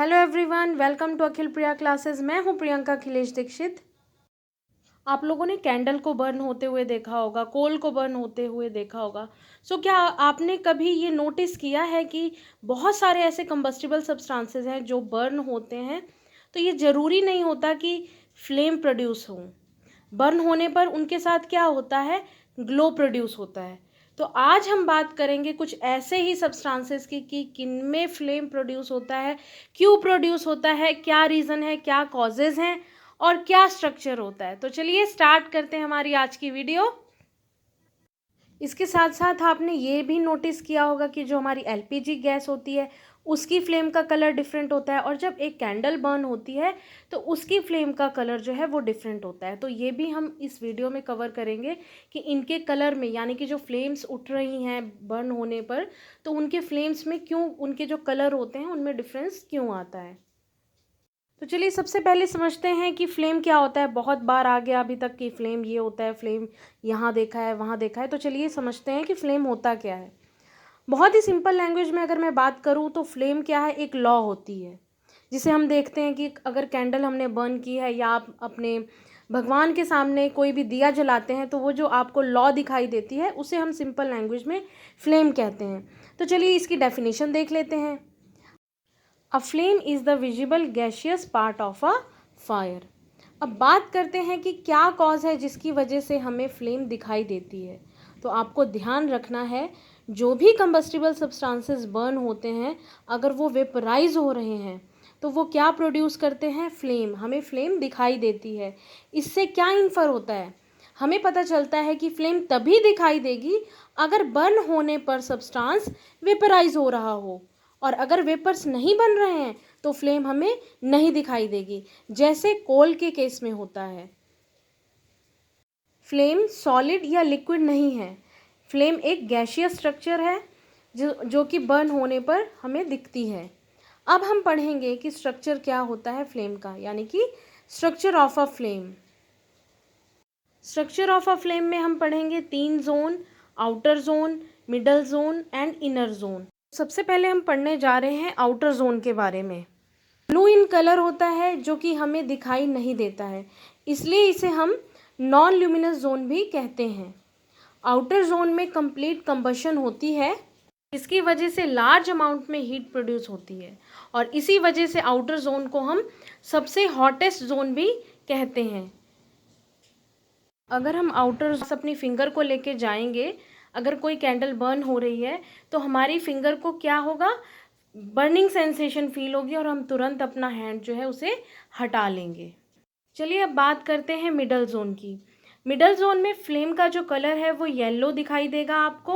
Hello everyone, welcome to Akhil Priya classes. मैं हूं प्रियंका अखिलेश दीक्षित। आप लोगों ने कैंडल को बर्न होते हुए देखा होगा, कोल को बर्न होते हुए देखा होगा। क्या आपने कभी ये नोटिस किया है कि बहुत सारे ऐसे कंबस्टिबल सब्सटेंसेस हैं जो बर्न होते हैं, तो ये ज़रूरी नहीं होता कि फ्लेम प्रोड्यूस हो। बर्न होने पर उनके साथ क्या होता है, ग्लो प्रोड्यूस होता है। तो आज हम बात करेंगे कुछ ऐसे ही सब्सटेंसेस की कि किनमें फ्लेम प्रोड्यूस होता है, क्यों प्रोड्यूस होता है, क्या रीज़न है, क्या कॉजेज़ हैं और क्या स्ट्रक्चर होता है। तो चलिए स्टार्ट करते हैं हमारी आज की वीडियो। इसके साथ साथ आपने ये भी नोटिस किया होगा कि जो हमारी एलपीजी गैस होती है उसकी फ्लेम का कलर डिफरेंट होता है, और जब एक कैंडल बर्न होती है तो उसकी फ्लेम का कलर जो है वो डिफरेंट होता है। तो ये भी हम इस वीडियो में कवर करेंगे कि इनके कलर में, यानी कि जो फ्लेम्स उठ रही हैं बर्न होने पर, तो उनके फ्लेम्स में क्यों, उनके जो कलर होते हैं उनमें डिफरेंस क्यों आता है। तो चलिए सबसे पहले समझते हैं कि फ्लेम क्या होता है। बहुत बार आ गया अभी तक कि फ्लेम ये होता है, फ्लेम यहाँ देखा है, वहाँ देखा है। तो चलिए समझते हैं कि फ्लेम होता क्या है। बहुत ही सिंपल लैंग्वेज में अगर मैं बात करूँ तो फ्लेम क्या है, एक लॉ होती है जिसे हम देखते हैं कि अगर कैंडल हमने बर्न की है या आप अपने भगवान के सामने कोई भी दिया जलाते हैं तो वो जो आपको लॉ दिखाई देती है उसे हम सिंपल लैंग्वेज में फ्लेम कहते हैं। तो चलिए इसकी डेफिनेशन देख लेते हैं। अ flame is the visible gaseous part of a fire. अब बात करते हैं कि क्या कॉज है जिसकी वजह से हमें फ्लेम दिखाई देती है। तो आपको ध्यान रखना है, जो भी कंबस्टिबल सब्सटेंसेस बर्न होते हैं, अगर वो वेपराइज हो रहे हैं तो वो क्या प्रोड्यूस करते हैं, फ्लेम। हमें फ्लेम दिखाई देती है। इससे क्या इन्फर होता है, हमें पता चलता है कि फ्लेम तभी दिखाई देगी अगर बर्न होने पर सब्सटेंस वेपराइज हो रहा हो, और अगर वेपर्स नहीं बन रहे हैं तो फ्लेम हमें नहीं दिखाई देगी, जैसे कोल के केस में होता है। फ्लेम सॉलिड या लिक्विड नहीं है, फ्लेम एक गैशियस स्ट्रक्चर है जो कि बर्न होने पर हमें दिखती है। अब हम पढ़ेंगे कि स्ट्रक्चर क्या होता है फ्लेम का, यानी कि structure of a flame. Structure of a flame में हम पढ़ेंगे 3 zone, outer zone, middle zone and inner zone. सबसे पहले हम पढ़ने जा रहे हैं आउटर जोन के बारे में। ब्लू इन कलर होता है जो कि हमें दिखाई नहीं देता है, इसलिए इसे हम नॉन ल्यूमिनस जोन भी कहते हैं। आउटर जोन में कंप्लीट कंबशन होती है, इसकी वजह से लार्ज अमाउंट में हीट प्रोड्यूस होती है, और इसी वजह से आउटर जोन को हम सबसे हॉटेस्ट जोन भी कहते हैं। अगर हम आउटर अपनी फिंगर को लेके जाएंगे, अगर कोई कैंडल बर्न हो रही है तो हमारी फिंगर को क्या होगा, बर्निंग सेंसेशन फील होगी, और हम तुरंत अपना हैंड जो है उसे हटा लेंगे। चलिए अब बात करते हैं मिडल जोन की। मिडल जोन में फ्लेम का जो कलर है वो येलो दिखाई देगा आपको,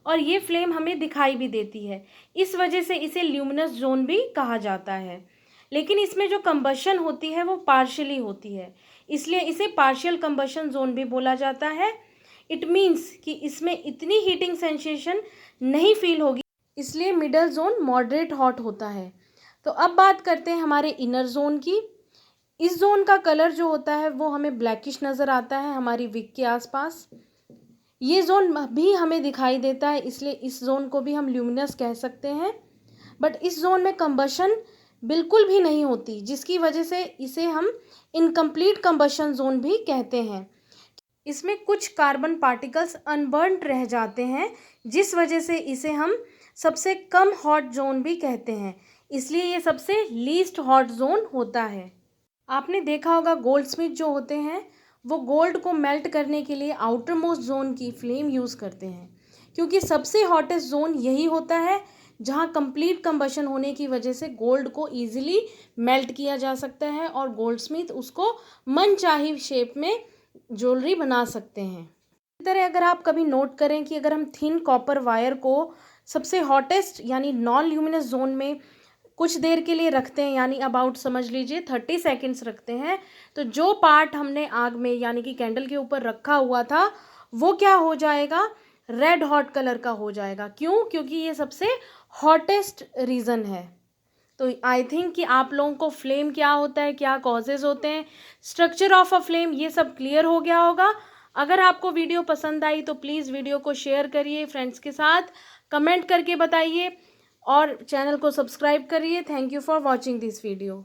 और ये फ्लेम हमें दिखाई भी देती है। इस वजह से इसे ल्यूमिनस जोन भी कहा जाता है। लेकिन इसमें जो कंबशन होती है वो पार्शियली होती है, इसलिए इसे पार्शियल कंबशन जोन भी बोला जाता है। इट मीन्स कि इसमें इतनी हीटिंग सेंसेशन नहीं फील होगी, इसलिए मिडल जोन मॉडरेट हॉट होता है। तो अब बात करते हैं हमारे इनर जोन की। इस जोन का कलर जो होता है वो हमें ब्लैकिश नज़र आता है हमारी विक के आसपास। ये जोन भी हमें दिखाई देता है, इसलिए इस जोन को भी हम ल्यूमिनस कह सकते हैं। बट इस जोन में कंबशन बिल्कुल भी नहीं होती, जिसकी वजह से इसे हम इनकम्प्लीट कंबशन जोन भी कहते हैं। इसमें कुछ कार्बन पार्टिकल्स अनबर्न्ड रह जाते हैं, जिस वजह से इसे हम सबसे कम हॉट जोन भी कहते हैं, इसलिए ये सबसे लीस्ट हॉट जोन होता है। आपने देखा होगा गोल्ड स्मिथ जो होते हैं वो गोल्ड को मेल्ट करने के लिए आउटर मोस्ट जोन की फ्लेम यूज़ करते हैं, क्योंकि सबसे हॉटेस्ट जोन यही होता है जहाँ कंप्लीट कंबशन होने की वजह से गोल्ड को ईजिली मेल्ट किया जा सकता है, और गोल्ड स्मिथ उसको मनचाही शेप में ज्वेलरी बना सकते हैं। इसी तरह अगर आप कभी नोट करें कि अगर हम थिन कॉपर वायर को सबसे हॉटेस्ट यानी नॉन ल्यूमिनस जोन में कुछ देर के लिए रखते हैं, यानी अबाउट समझ लीजिए 30 सेकेंड्स रखते हैं, तो जो पार्ट हमने आग में यानी कि कैंडल के ऊपर रखा हुआ था वो क्या हो जाएगा, रेड हॉट कलर का हो जाएगा। क्यों? क्योंकि ये सबसे हॉटेस्ट रीज़न है। तो आई थिंक कि आप लोगों को फ्लेम क्या होता है, क्या कॉजेज़ होते हैं, स्ट्रक्चर ऑफ अ फ्लेम, ये सब क्लियर हो गया होगा। अगर आपको वीडियो पसंद आई तो प्लीज़ वीडियो को शेयर करिए फ्रेंड्स के साथ, कमेंट करके बताइए, और चैनल को सब्सक्राइब करिए। Thank you for watching this video.